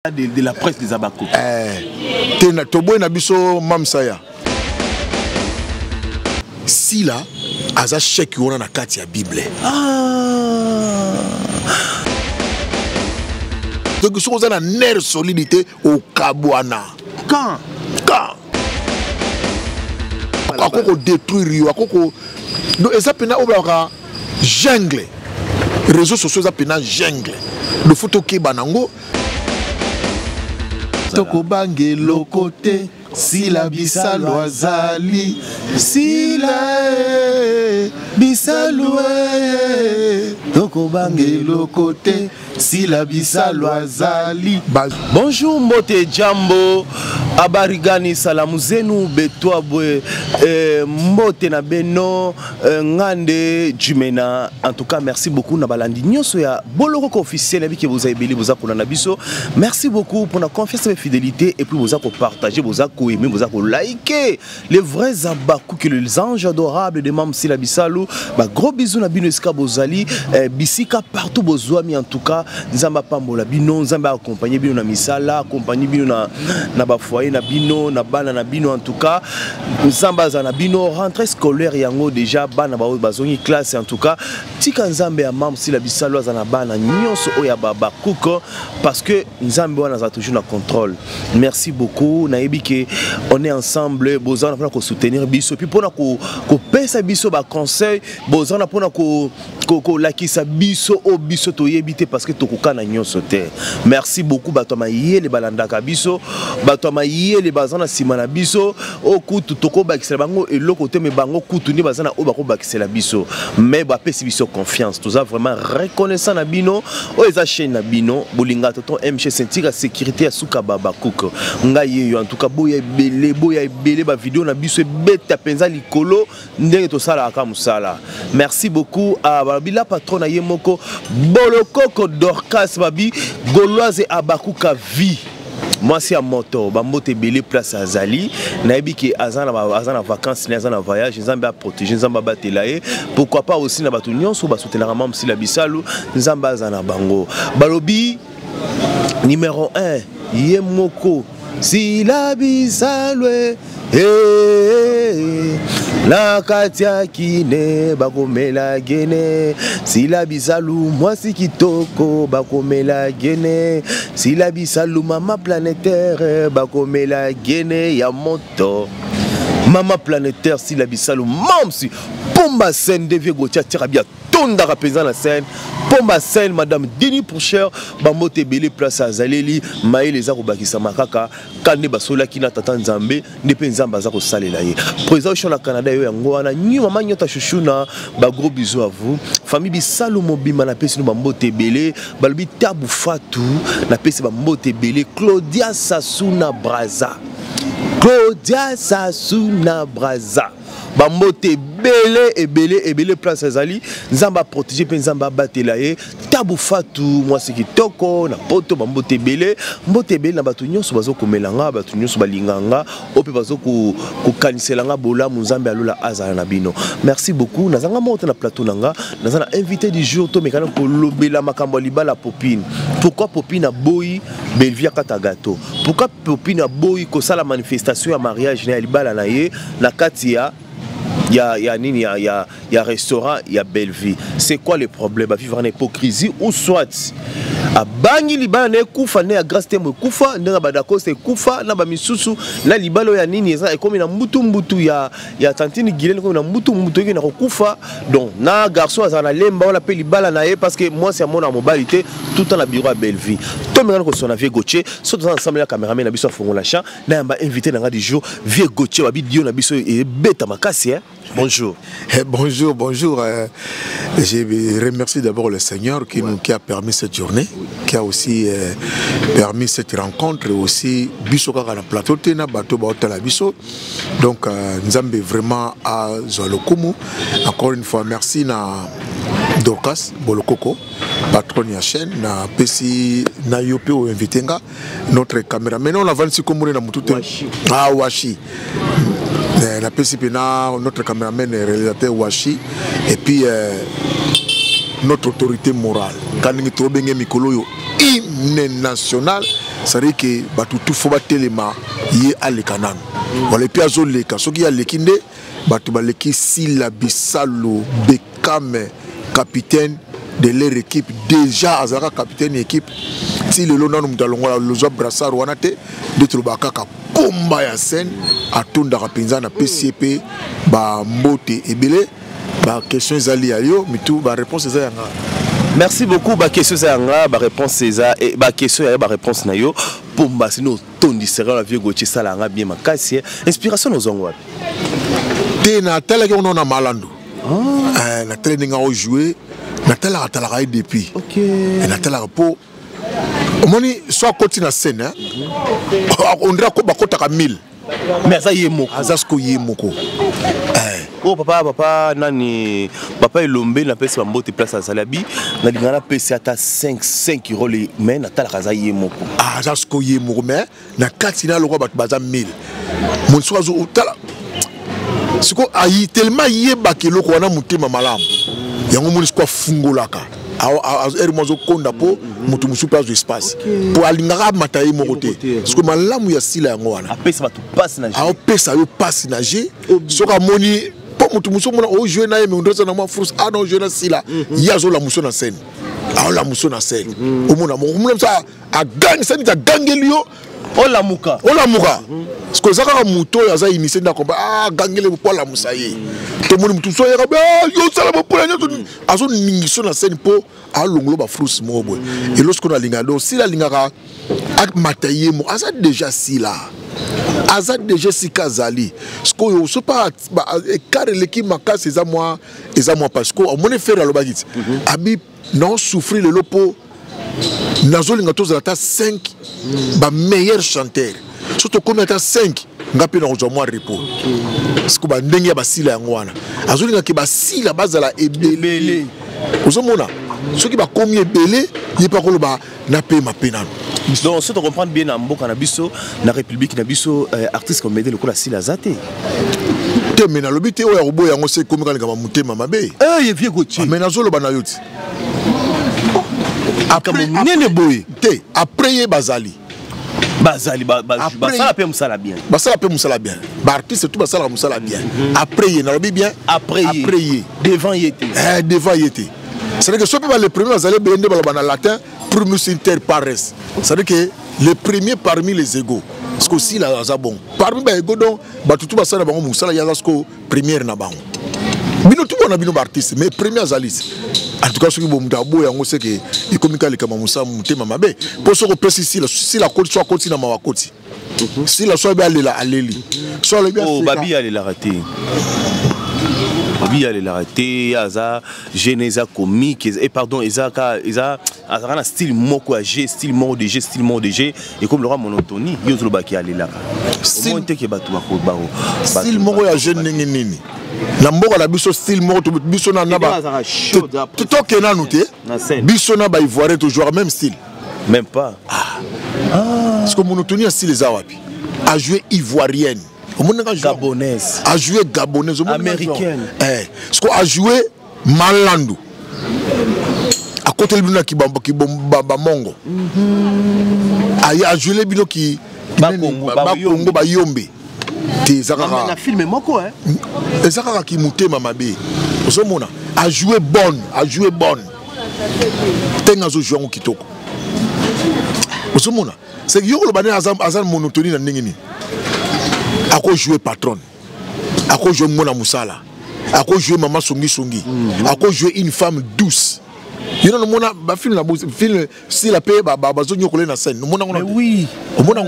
de la presse des Abako. Tena tobo na biso mamsaya. Si là, aza chèque on a kati ya Bible. Donc si on a une nerf solidité au Kabouana. Quand Akoko détruire, akoko. Donc ça pena obaka jungle. Réseaux sociaux ça pena jungle. Le photo ke banango. Toko bange lokote si la bisalo azali si la bisalo toko bange lokote si la bisalo azali. Bonjour Mbote Jambo abarigani salamu zenu betwa bwe Mbote na beno ngande jumena. En tout cas merci beaucoup na balandi nyonso ya boloko officiel avec que vous avez belé vous akona na biso. Merci beaucoup pour la confiance et la fidélité et puis vous avez partagé, vous avez aimé, vous avez liké les vrais Abakou que les anges adorables de Mam Sila Bisalou. Gros bisous na bino eska bozali bisika partout bozwami. En tout cas nzamba pambola bino nzamba accompagner bino na misala accompagner bino na ba foyer na bino na bana na bino. En tout cas nzamba za na bino rentrée scolaire yango déjà bana ba bazongi classe. En tout cas tika nzambe ya Mam Sila Bisalou za na bana nyonso oya baba kuko parce que nzambe wana za toujours na contrôle. Merci beaucoup nayebi ke on est ensemble bozana pona ko soutenir biso puis pona ko pesa biso ba conseil bozana pona ko lakisa biso o biso to yebite parce que tokoka na nyonso te. Merci beaucoup bato mayele balandaka biso bato mayele bazana sima na biso o kutu toko bakisela bango eloko te me bango kutu ni bazana o bako bakisela biso mais ba pesi biso confiance tous a vraiment reconnaissant na bino o eza chaîne na bino bolinga tonton MG sentika sécurité ya suka baba kuko ngai yo. En tout cas boya belé ba vidéo na biso beta penza likolo ndenge to sala aka musala. Merci beaucoup à babila patron na yemoko bolokoko Dorcas babi Gauloise Abakuka vie. Moi c'est à moto bambote belé place azali nayebi ki azana vacances na azana voyage nzambe a protéger nzamba batela e pourquoi pas aussi na batu nyonso ba soutenir Mam Sila Bisalou nzamba azana bango balobi numéro 1 yemoko Sila Bisalou la katia kine bakomela gene Sila Bisalou mwasi kitoko bakomela gene Sila Bisalou mama planétaire bakomela gene ya moto mama planétaire Sila Bisalou mamsi pomba scène devie gotia tirabia tonda rapeza na scène pomba scène madame Denis Pourcheur bambote belé place azaleli maï les akobakisa makaka kande basola kina tata nzambe ndepe nzamba za ko salela ye président sur la Canada yo yango wana nyi mama nyota chuchuna ba gros bisous à vous famille Bisalou mobima na pesi no bambote belé balobi tabu fatu na pesi bambote belé Claudia Sasuna Braza bambote belé place azali nzamba protéger pe nzamba batela ye tabu fatu mwasi kitoko na poto bambote belé na batu nyonso bazo komelanga batu nyonso balinganga ope bazo ko kaniselanga bola nzambe alola azala na bino. Merci beaucoup nazanga moto na plateau nanga nazana invité du jour to mekana ko lobela makambo libala Popine. Pourquoi Popine a boyi Belvia kata gâteau? Pourquoi Popine a boyi ko sala manifestation ya mariage na libala na ye na katia il y a restaurant, il y a belle vie. C'est quoi le problème? À vivre en hypocrisie ou soit à bangi libane kufa ne grâce temo kufa ne badako c'est kufa na ba misusu na libalo ya nini eza comme na mbutu ya tantine Guylaine comme na mbutu qui na kufa donc na garçon azana lemba on appelle libala na ye parce que moi c'est mon mobilité tout en la bureau à belle vie. Toi maintenant que son avier Gauthier surtout ensemble la caméraman na biso fongo la champ na mba invité na du jour vieux Gauthier ba bidio na biso et beta makasi hein. Bonjour. Bonjour. Je remercie d'abord le Seigneur qui a permis cette journée, qui a aussi permis cette rencontre et aussi bisoka na plateau tena bato ba la biso. Donc nzambe vraiment à Zolokumu. Encore une fois merci na Dorcas Bolokoko patron ya chaîne na pesi na yope o invitenga notre caméraman on avance si comme na mutute Washi. La PCPNA, notre caméraman et réalisateur Washi, et puis notre autorité morale. Quand nous trouvons Mikolo, hymne national, ça veut dire que batutu faut batelema yé alekanan voilà puis azoleka soki ya lekinde batu baleki Sila Bisalo Bekam capitaine de leur équipe déjà azaka capitaine équipe si le lona nous dalongola lozo brassard wana te de trobaka ka pomba ya scène atunda kapinza na PCP ba mbote ebele ba question ezali yo mitu ba réponse eza yanga. Merci beaucoup. Ba question zanga, ba réponse César et ba question ya ba réponse na yo. Pomba sino tondi sera la vieux Gauthier salanga bien makasi. Inspiration nos ongo. Te na tala ke on a malando. Na training a jouer, na tala atala depuis. OK. Na tala po omoni soit côté na scène hein. On dirait ko bakota ka 1000. Mais ça yemoko. Azasko yemoko. Oh papa nani papa Elombe na pesa mbote place à Salabi na lingana pesa ata 5 euros les mais na tala kaza yemoko. Azasko yemoko mais na katina lokwa bat baza 1000. Mon soazo tala. Siko ayi tellement yeba ke loko wana mutema malamu. Yango moni siko fungolaka. Ermozo konda po mutu musupa zo espace po alingaka matayi mokote parce que malamu ya Sila yango wana apesa batu passe na a pesa yo passe na je soka moni po mutu muso mona o jouer na ye mais on na ma force a non jouer na Sila yazo la muso na scène a la muso na scène o mona mo ça a gang scène ta gangelio Ola muka parce que zaka muto ya za initié na combat gangele po la musaye to moni mutu so ya yo sala bo pola nyoto azo ningiso na scène po a longlo ba frus mobo et lorsqu'on a lingado si la lingaka ak mataye mo aza déjà Sila aza déjà sikazali parce que yo so pas car l'équipe makasi eza moi parce que on est faire lo bagit abi non souffrir le lopo nazolinga tozala 5 ba meilleur chanteur surtout comme ata 5 ngapi na kozwa moi repos parce que ba ndenge ba Sila yango wana azolinga ke ba Sila bazala ebele ozomona soki ba komi ebele yepa koloba na pe mapenano. Donc si tu comprends bien na mboka na biso na république na biso artiste comme Médé lokola Sila zate te mena lobi te oya robo yango se komi kana mutema mabe ye vieux Gauthier mais nazoloba na yoti après nene boy te après ye bazali basala pe musala bien ba artiste tout basala musala bien après ye na lobi bien après ye devant yete c'est que soit les premiers bazali bende balobana latin primus inter pares c'est à dire que les premiers parmi les égaux parce que aussi la za bon parmi ba égaux donc ba tout basala bango musala ya zasko première na bango bino tout bona bino artiste mais premier azalis en tout cas ce qui bon mutabo yango c'est que ikomika le kama musa mutema mabe pour se repréciser si la côte soit côté na mawakoti si la soit bien aleli soit le bien babi aller la rater babi aller la rater aza geneza comique et pardon ezaka un style moko à G style moko de G et comme le roi monotonie yozo baki aller là style te ke batu bako style moko ya G nini na mboka la biso style moko biso na naba to kena nouté biso na ba ivoirien toujours même style même pas parce que monotonie a style za wapi a jouer ivoirienne gabonaise a jouer gabonaise américaine parce que a jouer malando à côté le bino ki bamba mongo a jouer bino ki ba Congo ba yombe na film moko ezaka ki mutema mabe ozomona a jouer bonne tenga zo jouer kitoko ozomona c'est yo lo bana azan monotonie na ndenge ni ako jouer patron ako jouer mona musala ako jouer maman songi ako jouer une femme douce you know mona ba film si la paix ba zo nyokola na scène mona ngona oui mona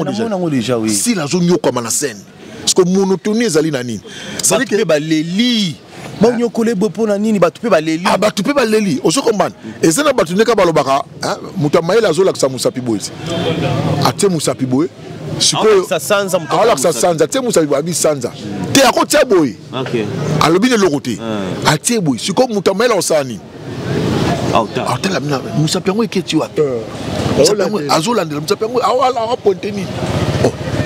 déjà oui si la zo nyokola na scène parce que monotonie ezali na nini ça veut dire ba leli ba nyokole bopo na nini batu pe ba leli batu pe ba leli oso komana ezana batu neka balobaka muta mayela azola ksa musapi boy ate musapi boy sikoyo sa sanza muta ala ksa sanza ate musapi boy sanza te akotia boy OK alobi ne lokote ate boy sikoyo muta mayela osani la mina musapi yango eketi wapi azolandela musapi yango awala aponteni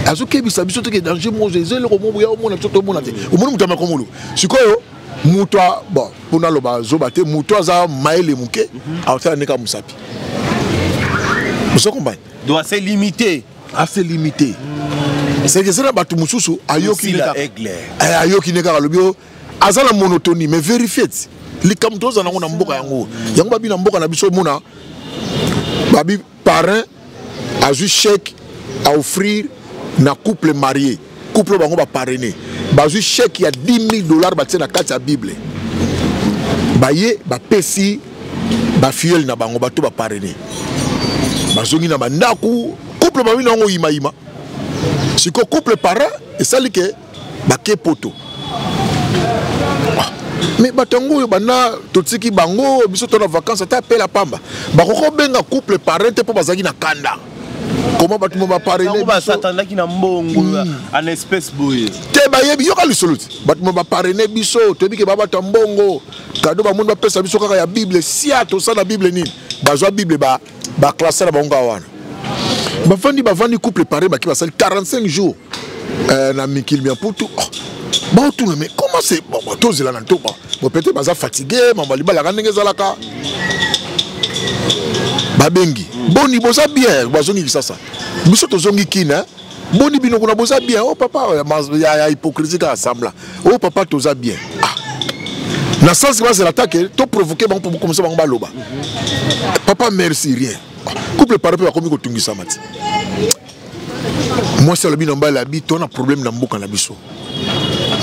azo kebisa biso te ke danger mozo ezele ko mobu ya omona to mona te omona mutama komolo sikoyo muto bon pona loba zo bate muto za maele muke awtala neka musapi Vous comprenez? Doit se limiter. Assez limité. C'est que c'est là batu mususu ayoki neka lobio azala monotonie mais vérifiez likamto toza nango na mboka yango yango babi na mboka na biso mona babi parrain a ju chèque à offrir na couple marié couple bango ba parrainer ba ju chèque il y a $10,000 ba tsena kati ya bible baye ba pesi ba fiel na bango bato ba parrainer bazongi na bandaku couple babi nango ima si ko couple parrain et ça li ke ba ke poto mais batango yo bana totiki bango biso to na vacances ta appel la pamba ba ko benga couple parrain te po bazaki na kanda comment batu mo ba parrainer ba satandaki na mbongo en espèce boye te ba yebi yo ka lisoluti batu mo ba parrainer biso to bi ke ba bata mbongo kado ba monde ba pesa biso kaka ya bible si ato sa na bible nini bazwa bible ba classer ba nga wana bavandi couple paré qui va 45 jours na mikili bien pour tout bon tout mais comment c'est bon tous là nanto bon peut-être baza fatigué mamba libala kanenge zalaka babengi boni boza bien bazongi ça biso tozongi kina boni bino kuna boza bien oh papa ya hypocrisie ka sembla oh papa toza bien na sens que c'est l'attaque to provoquer bon pour commencer ba loba papa merci rien couple paré peut comme ko tungisa mati moi c'est le bin en la bi ton a problème na mboka na biso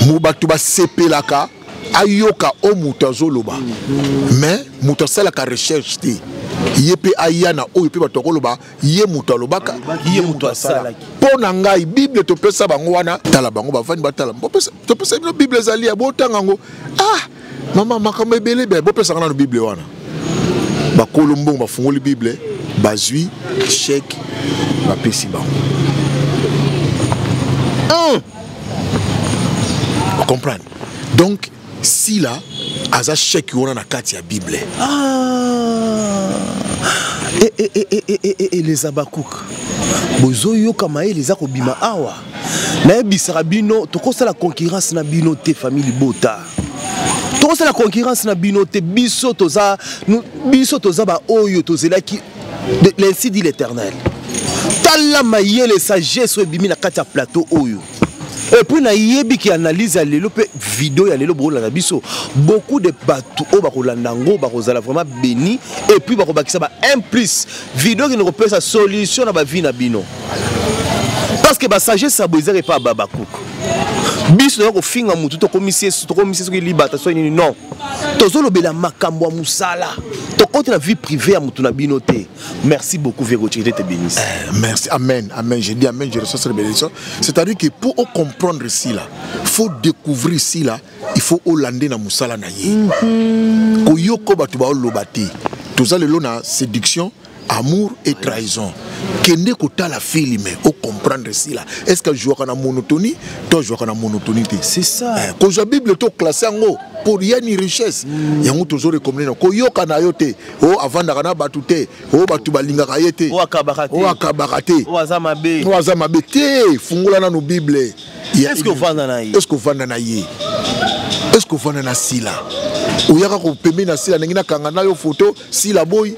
mu batu ba sepelaka ayoka o mutazo loba mais mutasala ka recherche te yepe ayana o yepe batoko loba ye mutalobaka ye mutasala pona ngai bible to pesa bango wana tala bango bavani batala to pesa no bible zali ya botanga ngo mama makambe belé be bo pesa na bible wana ba kolombong ba fungoli bible bazui chèque ba pesi bango vous comprenez donc si là aza chèque on a na kati ya bible et les abakouk bozoyo kama les akobima awa na ebisaka bino tokosa la concurrence na bino te famille bota tokosa la concurrence na bino te biso toza ba oyo tozela ki l'ainsi dit l'Éternel tala mayele sagesse ebimi na kati ya plateau oyo. Et puis, il qui analyse les vidéos, il y a beaucoup de bateaux, vraiment béni. Et puis, il y a un plus vidéo qui nous repère sa solution à la vie. Parce que la sagesse, ça ne pas Babakouk. Bis na ko finga mutu to commissaire so libata so ni non to zo lobela makambo musala to côté la vie privée à mutu na binoté. Merci beaucoup Véro, tu te bénisse. Merci, amen, amen, je dis amen, je reçois cette bénédiction. C'est-à-dire que pour comprendre ici là, faut découvrir ici là, il faut hollander na musala na ye. Ko yoko batu ba lobati. Tout ça le na séduction, amour et trahison. Kende kota la film au comprendre ici là. Est-ce que je joue en monotonie? Toi je joue en monotonie. C'est ça. Quand la Bible to classé en haut pour y a une richesse. Il y a toujours recommandé. Ko yoka na yote. Oh avant d'arana batute. Oh batu balinga kayete. Oh akabarate. Oh akabarate. Oh azamabe. Oh azamabe. Te fungula na no Bible. Est-ce que vanda na yi? Est-ce que vanda na yi? Est-ce que vanda na sila? Ou yaka ko pembe na sila ngina kangana yo photo sila boy.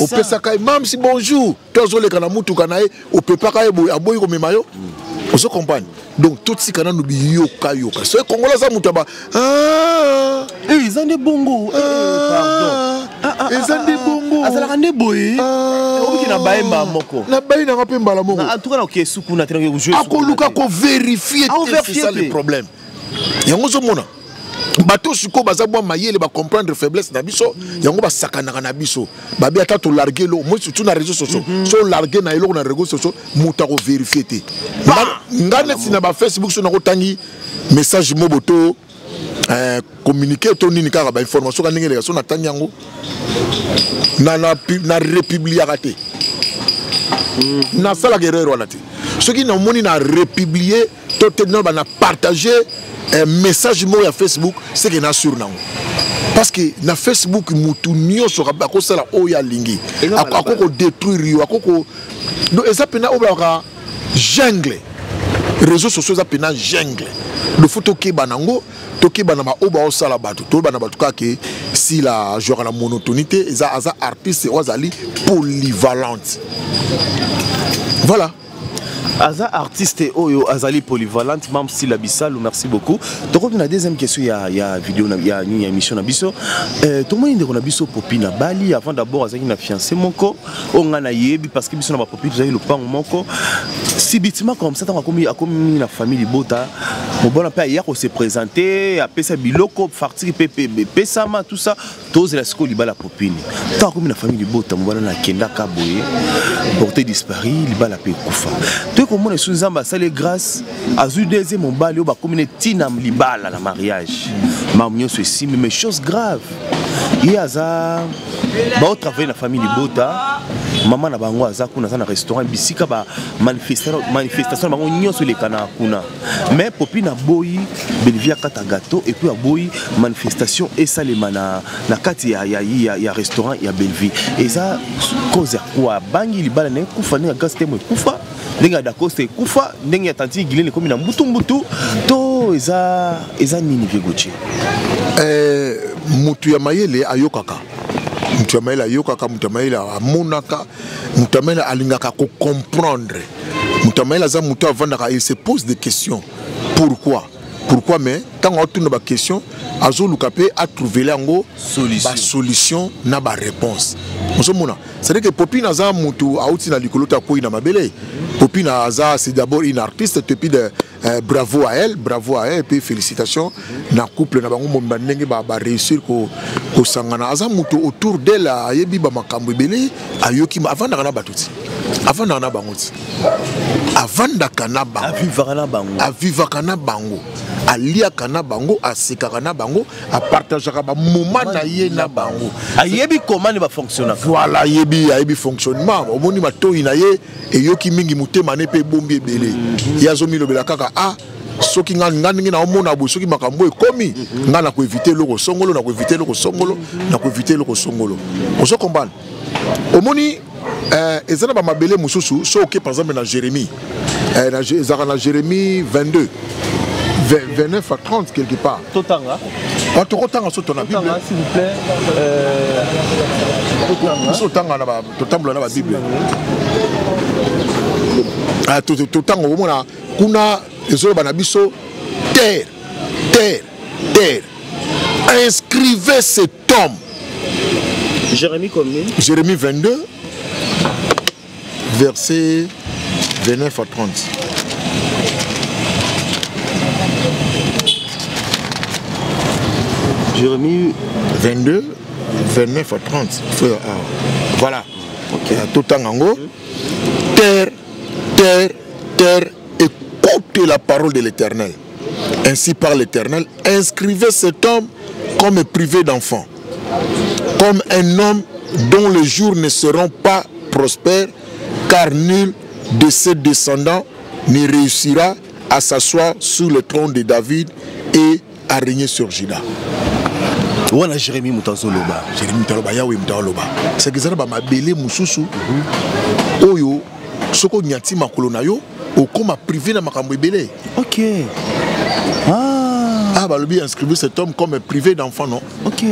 Au Pesakaï, même si bonjour, toi les kanamutu kanae, au Pesakaï aboy comme mayo, on se comprend. Donc tout ce qu'on a nous yoka yoka. Ce Congolais ça mutaba. Ils ont des bongos. Pardon. Ils ont des bongos. Azala kande boy. Obi kina baemba moko. Na baina ngapemba la moko. En tout cas, OK, suku na tenga jouer. Akoluka ko vérifier, c'est ça le problème. Yango zo mona. Bato suko baza bwa mayele ba comprendre faiblesse na biso yango ba sakana na biso ba bi ata to larguer lo moi surtout na réseaux sociaux so larguer na elo na réseaux sociaux muta ko vérifier te ngane sina ba Facebook so na ko tangi message moboto communiquer to nini ka ba information ka ndenge so na tangi yango na republier raté na sala guerrero wana te ce qui na moni na republier to te no ba na partager un message moi à Facebook c'est que na sur nango parce que na Facebook mutu nyoso ka ko sala o ya lingi akoko détruire yo akoko no ezapena obaka jungle réseaux sociaux za pena jungle le faut toke banango toke banama oba o sala bato to bana bato ka ke si la genre la monotonité za artiste ozali polyvalente voilà. Aza artiste oyo azali polyvalente même si la Bissalo merci beaucoup. Donc on a deuxième question il y a vidéo il y a une émission na biso tout le monde on a biso popi na Bali avant d'abord azaki na fiancé moko on a yebi parce que biso na ba popi tu as le pan moko si bitima comme ça tant comme la famille Bota bon bon après hier on s'est présenté après ça biloko fartir pp sama tout ça tous la sco libala popine tant comme la famille Bota on na kenda kaboye porté disparu libala pe kufa comment les sous-zamba ça les grâce à zu deuxième mon bali ba comme tina libala la mariage mamio ceci mais chose grave il y a ça ba au travail la famille Bota maman na bango aza kuna na restaurant bisika ba manifestation bango nyonso les kana kuna mais popina boyi belvia kata gâteau et puis a boyi manifestation et ça les mana na kati ya restaurant ya belvi et ça cause quoi bangi libala ne kufa ne gaste mo kufa ndenge d'accord c'est kufa ndenge atanti gilene comme na mbutu to eza nini vegochi mutu ya mayele ayokaka mutu ya mayele ayokaka mutu ya mayele amonaka mutu ya mayele alingaka ko comprendre mutu ya mayele aza mutu avandaka il se pose des questions pourquoi mais tant on tourne ba question azoluka pe a trouver lango solution na ba réponse mosomona c'est que popina za mutu auti na likolota ko ina mabele popina aza c'est d'abord une artiste depuis de bravo à elle et puis félicitations na couple na bango momba ndenge ba réussir ko sangana aza mutu autour d'elle ayebi ba makambo ebele ayoki avant na batuti avant na bangoti avant dakana bango avivaka na bango aliaka na bango asekaka na bango apartageaka ba moment na ye na bango ayebi comment ne va fonctionner voilà ayebi fonctionnement omoni matoyi na ye eyoki mingi mutema ne pe bombi ebele yazomi lobela kaka soki ngani na omona bo soki makambo ekomi ngana ko éviter loko songolo na ko éviter loko songolo ozo comprendre omoni ezana ba mabele mususu so ok par exemple na Jérémie na Jérémie 22 29 à 30 quelque part. Totanga. Totanga sur ton Bible. S'il vous plaît. Totanga na la Bible. Totanga au moins kuna ezolo banabiso terre. Inscrivez cet homme. Jérémie combien? Jérémie 22 verset 29 à 30. Jérémie 22, 29 à 30. Voilà. Ok. Tout en ango. Terre, écoutez la parole de l'Éternel. Ainsi par l'Éternel, inscrivez cet homme comme privé d'enfant, comme un homme dont les jours ne seront pas prospères, car nul de ses descendants ne réussira à s'asseoir sur le trône de David et à régner sur Juda. Wana Jérémie Mutazoloba. Jérémie Mutaloba yawe Mutaloba. C'est que ça ba mabele mususu. Oyo soko nyati makolo na yo okoma privé na makambo ebele. OK. Bah le inscrire cet homme comme privé d'enfant non. OK.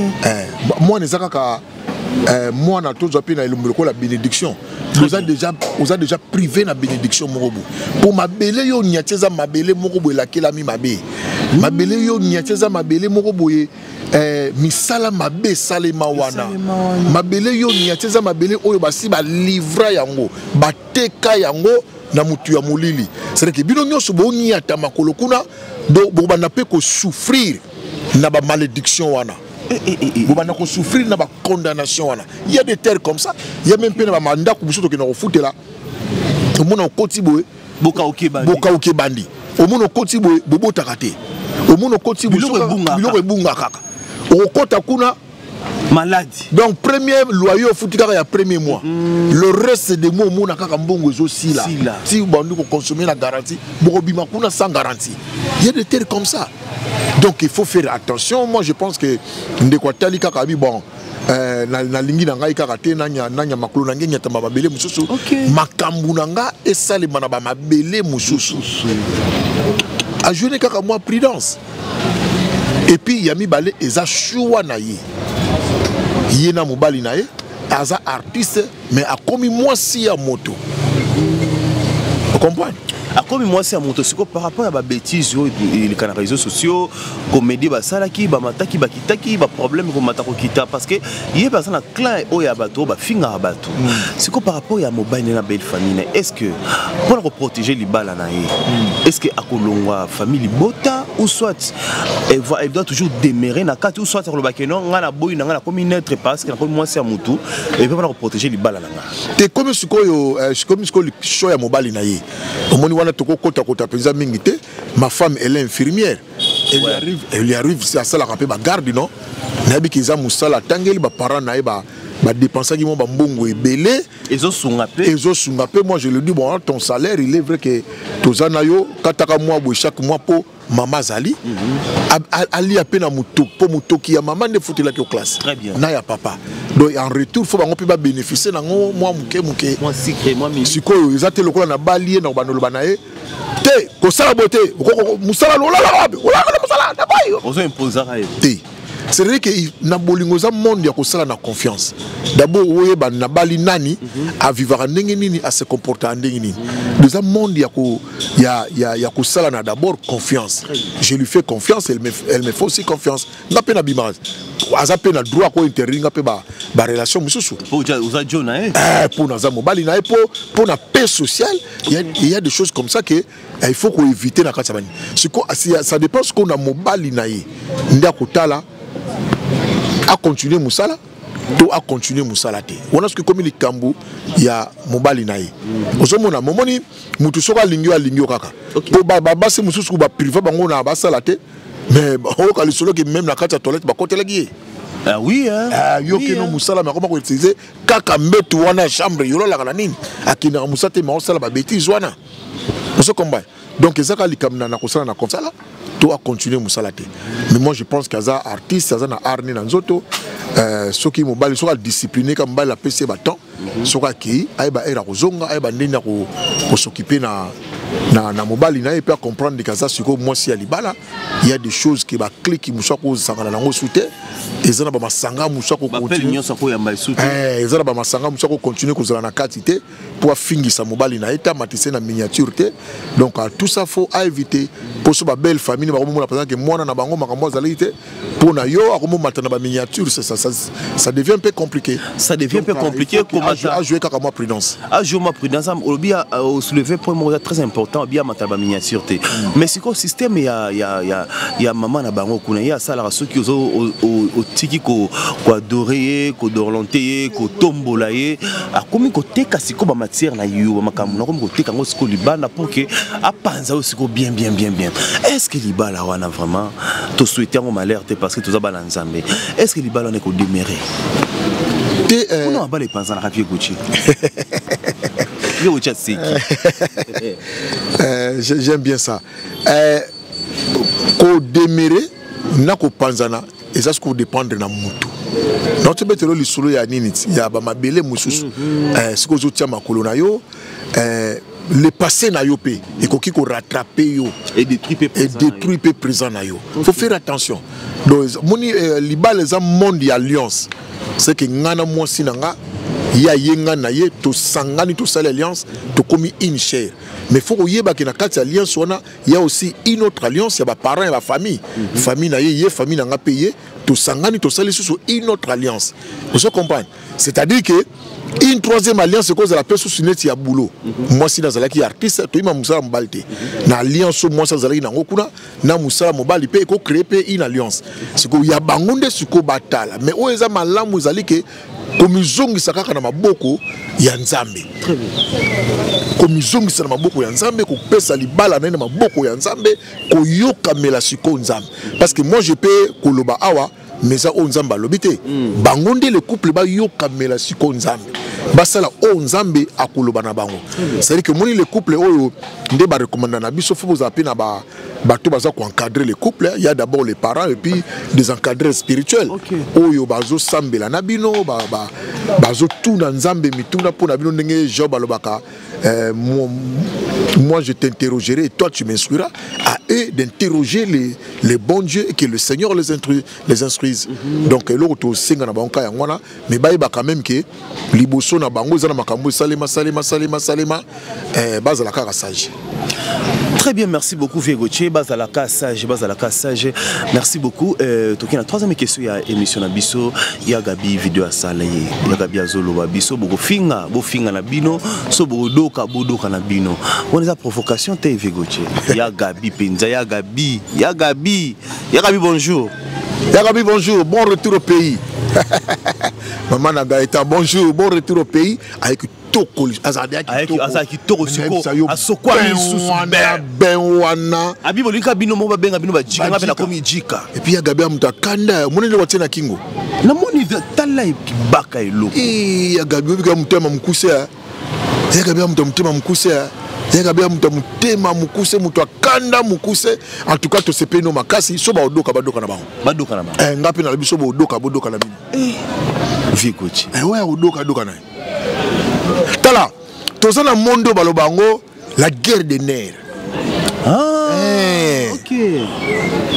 Moi nezaka ka moi na tous appui na ilumbuko la bénédiction. Vous a déjà privé na bénédiction morobo. Pour mabele yo nyateza mabele morobo la kela mi mabe. Mabele yo nyateza mabele morobo misala mabe salema wana mabele yo nyateza mabele oyo basi ba livra yango bateka yango na mutu ya molili c'est que bino nyoso bo nyata makolo kuna do bo bana pe ko souffrir na ba malédiction wana bo bana ko souffrir na ba condamnation wana il y a des terres comme ça il y a même pe na ba manda ku biso to ke na ofutela omona okoti boye boka oke bandi omona okoti boye bobo takate omona okoti boye biloko ebunga kaka okota kuna malade. Donc premier loyer foutika ya premier mois. Le reste des mois mon kaka mbongo aussi là. Si vous bandez consommer la garantie, borobima kuna sans garantie. Il y a des terres comme ça. Donc il faut faire attention. Moi je pense que ndekwa tali kaka bi bon na lingi na ngai kaka te nanya makolo na ngai nyata mabele mususu makambu na nga esalema na ba mabele mususu a jouer kaka moi prudence et puis yami balé eza choix na ye na mobali na ye aza artiste mais a commis moi si à moto vous comprenez. Comme moi c'est à mon toxico par rapport à ma bêtise les réseaux sociaux comédie ba salaki ba mataki ba kitaki ba problème ko matako kita parce que yé personne na clan o ya bato ba finga bato c'est quoi par rapport à mobile na belle famille est-ce que pour protéger les balles na est-ce que akolongwa famille bota ou soit elle doit toujours demeurer na kati ou soit le bakeno ngana boy na ngana comme être parce que moi c'est à mutu et pour protéger les balles na te comme ce ko le show ya mobile na ye ma femme elle est infirmière elle arrive c'est à ça la rappeler ba garde non nabi kiza musala tangeli ba parents na ba dépenser qui mon ba mbongo ebele ezo sunga pe moi je le dis bon ton salaire il est vrai que tozana yo kataka mois chaque mois pour maman zali ali apena muto po mutoki ya maman ne fotela ki classe na ya papa donc en retour faut bango pe ba bénéficier na ngo moi muke moi secret moi mi sikoyo ezate lokola na balie na banolo banae te ko sala boté musala lola musala na bayo ozo imposer te c'est vrai que na bolingo za monde ya ko sala na confiance d'abord oye ba na bali nani a vivre ndenge nini a se comporter ndenge nini dans un monde ya ko sala na d'abord confiance je lui fais confiance elle me fait aussi confiance na pe na bimaz aza pe na droit ko interringa pe ba relation mususu pour jona pour na za mobali na pour na paix sociale il y a des choses comme ça que il faut qu'on éviter na katsabani ça dépend ce qu'on a mobali na ye ndia kotala à continuer musala to à continuer musala te on a ce que comme les kambu ya mobali nae osomona momoni mutu soka lingio kaka to ba se mususu ba privé bango na ba sala te mais o ka lisolo que même na kata toilette ba côté lagi ah oui hein yo ke no musala mais comment ko utiliser kaka mbetu wana chambre yolo la kana nini akina musate ma osala ba bêtise wana on se combat donc ezaka likamna na kosala na konsala to a continuer musalate mais moi je pense qu'aza artiste aza na arni na nzoto soki mobali soka discipliné comme mobali la PC baton soka ki ayeba era kozonga ayeba ndenda ko s'occuper na mobali na et puis comprendre que ça siko moi si alibala il y a des choses qui ba clé qui musa ko sangana nango soute ezana ba masanga musa ko continuer ezana ba masanga musa ko continuer ko zala na quantité pour finir sa mobali na eta matisse na miniature te donc tout ça faut éviter pour so ba belle famille ba komona par exemple que moi na bango makambo zalité pour na yo akomo matana ba miniature ça devient un peu compliqué comment à jouer comme moi prudence à jouer ma prudence au bien au soulever point très important bien mataba miniature te mais c'est quoi système il y a maman na bango kuna ya sala ceux qui au tiki ko adorer ko dorlanter ko tombola ye a komi ko teka siko ba matière na yo makambo na komi ko teka ngo siko libana pour que a panza siko bien est-ce que libala wana vraiment to souhaiter en malheur parce que tout ça na nzambe est-ce que libala on est ko demeurer on va pas les penser na rapie Gucci j'aime bien ça ko demeurer na ko panzana et ça ce qu'on dépendre na mutu notre betelo lisolo ya nini ya ba mabele mususu ce que zotia makolo na yo le passé na yo pe et ko kiko rattraper yo et détruire pe présent na yo faut faire attention donc moni libal les monde ya alliance c'est que ngana moi sinanga ya yenga na ye to sangani to sala alliance to komi une chair mais faut que yeba que na kati alliance wana il y a aussi une autre alliance ya ba parents et ba famille famille na ye famille na nga payer to sangani to sala sous une autre alliance vous comprenez c'est-à-dire que une troisième alliance cause la personne sous net ya boulot moi si dans qui artiste to ima musala mbalite na alliance moi ça zalaki na ngokuna na musala mobali pe ko créer pe une alliance c'est que ya bangonde suko batala mais o eza malamu zali que komizongisa kaka na maboko ya nzambe très bien komizongisa na maboko ya nzambe ko pesa libala na maboko ya nzambe ko yokamela siko nzambe parce que moi je peux koloba awa mais ça on nzamba lobité bangonde le couple ba yokamela siko nzambe basala o nzambe akoloba na bango c'est à dire que moni le couple oyo nde ba recommanda na biso faut vous appeler na ba bato baza ko encadrer les couples, il y a d'abord les parents et puis des encadreurs spirituels. Oyo bazo sambela na bino bazo tuna nzambe mituna pona bino ndenge Job alobaka moi je t'interrogerai et toi tu m'instruiras, à eux d'interroger les bons dieux et que le Seigneur les instruise. Donc l'autre singa na banka yangwana mais ba quand même que liboso na bango za na makambo salema bazala kaka sage. Très bien, merci beaucoup Vieux bazalaka sage. Merci beaucoup. Toki na troisième question ya émission na biso ya Gabi vidéo à salaye. Ya Gabi azolo ba biso boko finga na bino so bodoka na bino. On est à provocation te Vieux. Ya Gabi penza ya Gabi bonjour. Ya Gabi bonjour, bon retour au pays. Maman Nagaïta bonjour, bon retour au pays avec azaki toko siko asokwa misusu ben wana abibo lika bino mo babenga bino bajika ngapela komi jika et puis ya Gabi mutakanda monene watie na kingo na moni tala ibaka eloko ya Gabi bika mutema mukuse ya Gabi mutema mukuse ya Gabi mutema mukuse mutu akanda mukuse en tout cas to sepe no makasi so ba odoka na bango ngapi na biso bo odoka na bino vikochi ouais odoka na tala tozana mondo balobango la guerre des nerfs. OK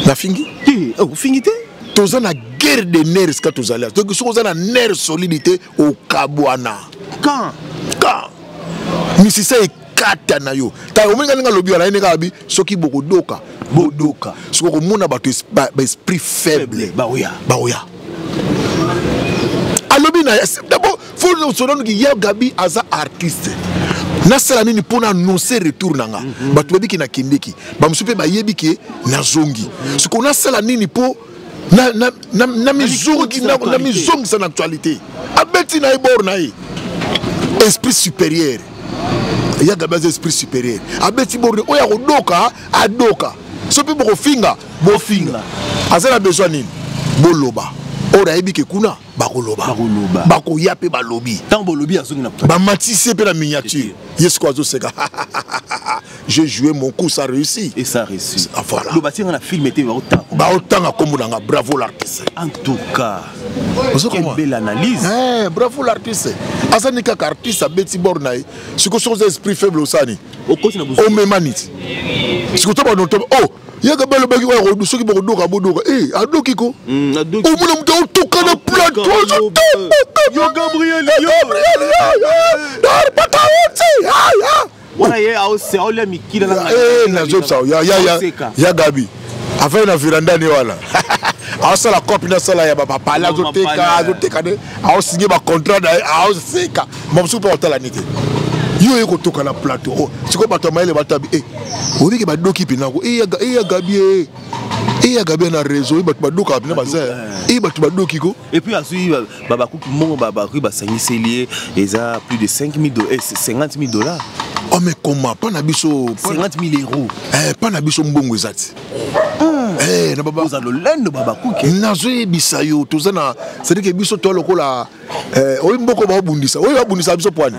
na fingi fingi te tozana guerre des nerfs ska tozala donc so tozana nerf solidité au kabwana quand misisa ekata na yo ta omenga nga lobi ala ene kabi soki bokodoka soko komona bato esprit faible baoya alobi na d'abord faut nous sonner que ya Gabi aza artiste nasala nini pona annoncer retour nanga bato babi ki na kindeki ba musupe ba yebi ki na zongi soko nasala nini po na mizongi sana actualité abeti na ibor na esprit supérieur ya Gabi aza esprit supérieur abeti bor oya kodoka adoka sopi boko finga azala besoin nini boloba ora yebi ke kuna bakoloba bakoya pe balobi tant bolobi azongi na ba matisse pe la miniature yesko azo seka j'ai joué mon coup, ça réussit et ça réussit. Ah, voilà le bâtiment a filmé était autant comme on bravo l'artiste en tout cas quelle belle analyse bravo l'artiste azani kaka artiste abeti bornaï ce que son esprit faible osani o memanit ce que to ba noto ya Gabi le bagi wa rodu soki boko doka bodoka adoki ko adoki o mona mto toka na plateau yo Gabriel dar patawoti wana ye aose ole mikila na job sa ya Gabi afin na viranda ni wala asa la copine sala ya papa pala azoteka de aosigné ba contrat da aoseka momsu pa otala nite yo eko toka na plateau siko bato maile batabi obiki badoki pinako ya Gabi ya Gabi na réseau bato badoka pina baza bato badoki ko et puis asui babakuki mongo babakuki basangisi lié eza plus de 50 000 $. Oh mais comment pas na biso 50 000 €. Pas na biso mbongo ezati na baba za lolendo babakuki nazo yebisa yo tozana c'est dire que biso to lokola oyi mboko ba obundisa biso poani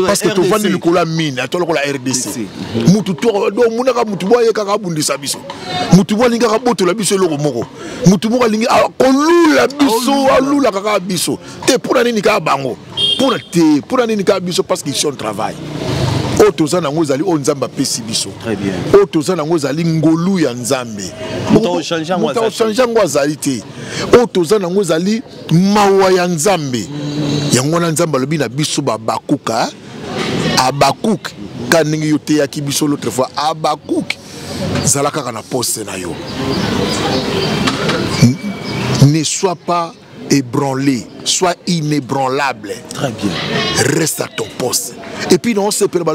parce que to vandi likola mine to lokola RDC mutu to do munaka mutu boye kaka bundisa biso mutu bo linga ka botola biso loko moko mutu moko lingi kolula biso alula kaka biso te pour nini ka bango pour nini ka biso parce qu'ils sont travail otozana ngozali onzamba pesi biso très bien otozana ngozali ngolu ya nzambe muto changer ngozali te otozana ngozali mawa ya nzambe yango na nzamba lobi na biso babakuka abakuk kaningi yote ya kibiso l'autre fois abakuk zalaka kana poste na yo ne sois pas ébranlé, sois inébranlable. Très bien. Reste à ton poste. Et puis non, c'est pour le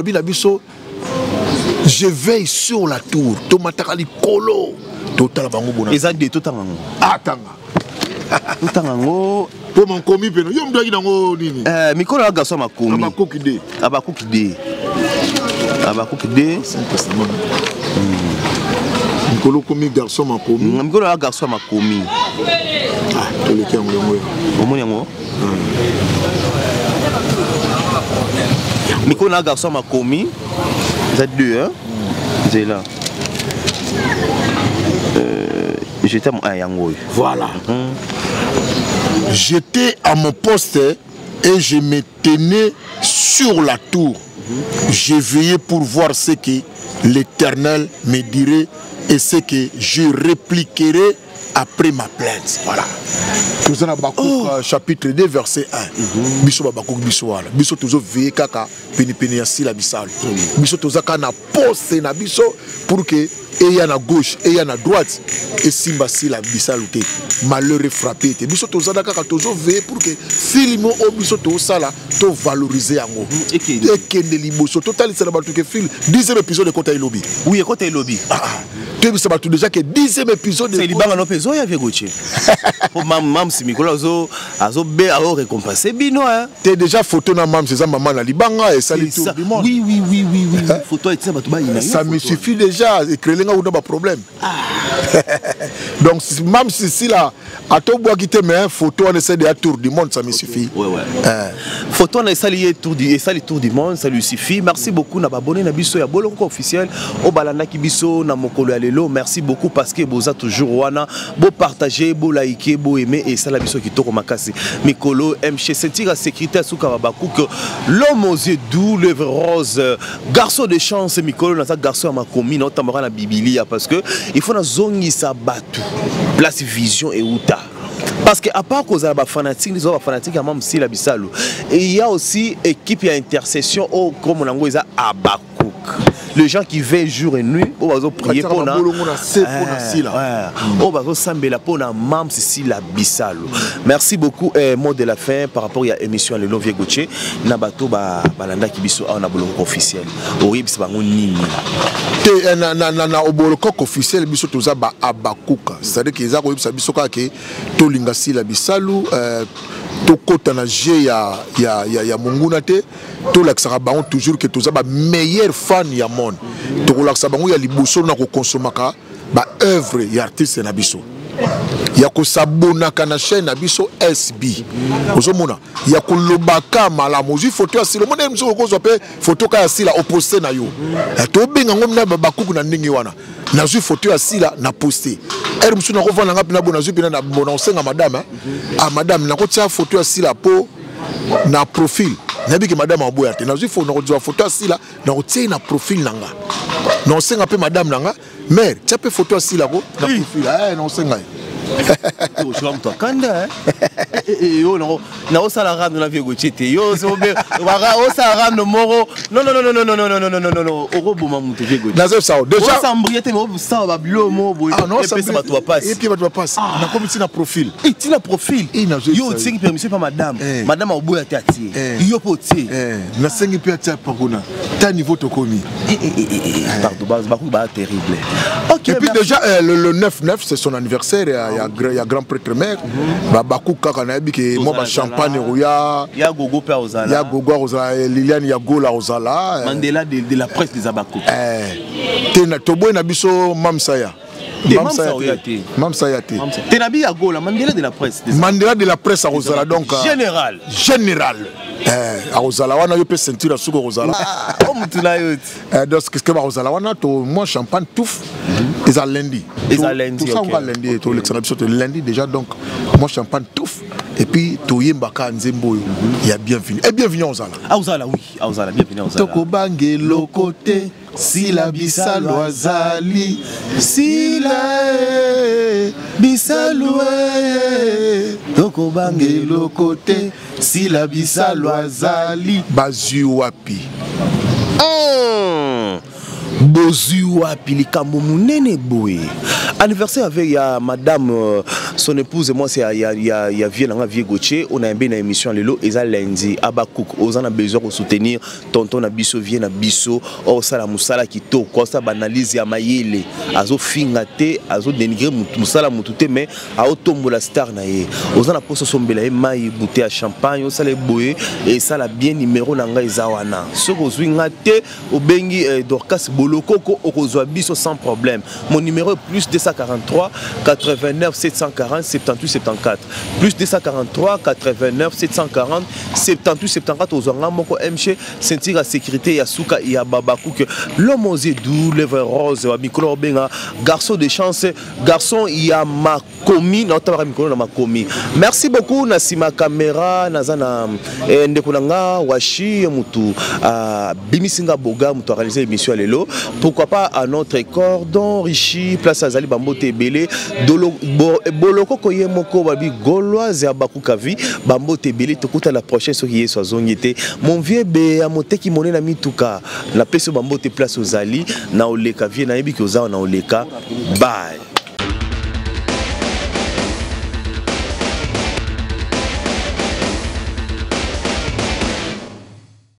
je veille sur la tour. Tomatakali kolo. Total bango bona. Ezak de total bango. Atanga. Total bango. Pour mon commis peno. Yo mdogi nango nini. Mikolo la garçon ma commis. Abakukide. Abakukide. Abakukide. Mikolo commis garçon ma commis. Mikolo la garçon ma commis. Mikolo na garçon m'a commis. Vous êtes deux, hein? Vous êtes là. J'étais à Yangoy. Voilà. J'étais à mon poste et je me tenais sur la tour. Je veillais pour voir ce que l'Éternel me dirait et ce que je répliquerai après ma plainte. Voilà. Nous avons Habakkuk chapitre 2 verset 1. Biso Habakkuk biso wala. Biso tozo veillé kaka peni ya sila bisal. Biso toza kana poste na biso pour que et y a à gauche et y a à droite et simba sila bisal te. Malheur est frappé te. Biso toza kaka tozo veillé pour que film o biso to sala to valoriser yango. Et que de liboso total c'est la que film 10e épisode de Kota Ilobi. Oui, Kota Ilobi. Tu sais tout déjà que 10e épisode de c'est libanga no peso ya vegoche. Pour mam si mikolo azo be a récompenser bino hein. T'es déjà photo na mam c'est ça maman na libanga et ça les tour du monde. Oui. Photo et ça ba ina. Ça me suffit déjà écrire nga ou pas problème. Donc même si là à toi bois quitter mais photo on essaie de tour du monde ça me suffit. Ouais. Photo on essaie de tour du monde ça lui suffit. Merci beaucoup na abonné na biso ya boloko officiel au balanda ki biso na mokolo ya lelo. Merci beaucoup parce que vous êtes toujours wana beau partager beau liker beau aimer et ça la biso qui toko makasi mikolo MC sentir sécurité sous Habakkuk l'homme aux yeux doux lèvres roses garçon de chance mikolo na ça garçon à ma commune notamment na Biblia parce que il faut na zongi sa batu place vision et uta. Parce que à part cause à fanatique, les autres fanatiques à même si la bisalo. Et il y a aussi équipe et intercession au comme on a dit Habakkuk. Les gens qui veillent jour et nuit, on va prier pour na. On va s'embêler pour na mam si la bisalo. Merci beaucoup mot de la fin par rapport à l'émission le Lovier Gauthier na bato ba balanda ki biso on a boloko officiel. Ori bis bango nini. Te na oboloko officiel biso toza ba Habakkuk. C'est-à-dire que za ko bisa biso ka ke to linga si la bisalo tokota na je ya monguna te to laksaka bango toujours que toza ba meilleur fan ya monde to laksa bango ya liboso na ko consomaka ba œuvre ya artiste na biso ya ko sabonaka na chaîne na biso SB ozomona ya ko lobaka malamu ju photo ya silo mona mso ko zo pe photo ka ya sila opposé na yo to benga ngom na Habakkuk na ndingi wana na ju photo ya sila na poster mso na ko vana ngapi na bona ju pina na bona osenga madame madame na ko tia photo ya sila po na profil nabi ke madame aboya te na ju photo na ko tia photo ya sila na ko tia na profil nanga na osenga pe madame nanga mère tia pe photo ya sila ko na profil na osenga yo je vais kanda yo na osala ram na vie Gauthier te yo so be waka osala ram no moro non okoboma mutu vie Gauthier nazo sao déjà sambrier te mo ça ba bilo mo boy et puis ça va toi passe et puis va passe na comme si na profil et tu na profil yo tsingi permission pas madame oboya te atie yo potie na sengi pe atie pa kuna ta niveau to komi pardon ba terrible. OK et puis déjà le 9/9 c'est son anniversaire. Il y a grand prêtre mère Habakkuk kaka na bi ke mo ba champagne roya ya gogo pe ozala Liliane ya gola ozala Mandela de la presse des Habakkuk tena toboy na biso mamsaya mamsaya te tenabi ya gola Mandela de la presse à ozala donc général ozala wana yo pe ceinture suko ozala o mutula yot donc qu'est-ce que ba ozala wana to moi champagne touf ils a lundi to l'exception lundi déjà donc moi champagne touf et puis to yembaka nzembo il y a bienvenue et bienvenue ozala oui bienvenue ozala toko bangelo côté si la bisalo azali si la bisalo toko bangelo côté si la bisalo azali bazui wapi bozui wapi likambo munene boye anniversaire avec madame son épouse et moi c'est ya vie Gauthier on a une émission lelo eza lundi Habakkuk ozana besoin de soutenir tonton na biso vie na biso o sala musala kitoko ça banalise ya mayele azo finga te azo dénigrer musala mutute mais a otombola star na ye ozana poso sombela e mai bouteille à champagne o sala boye et ça la bien numéro na nga eza wana soko zwinga te obengi Dorcas Bolokoko okozwa biso sans problème mon numéro est plus 243 89 740 240 78 74 plus 243 89 740 78 74 aux moko mche sentir la sécurité ya suka ya babaku que l'homme aux doux lèvres rose wa micro benga garçon de chance garçon ya makomi na tabara micro na makomi. Merci beaucoup na sima caméra nazana ndekunanga washi mutu bimisinga boga mutu réaliser émission lelo pourquoi pas à notre cordon richi place azali bambote belé boloko koye moko babi gauloise ya bakukavi bambote belé tokuta la prochaine soki yeso azongité mon vieux be amoteki moné na mituka na peso bambote place ozali na oleka vie na yebi ki oza na oleka bye.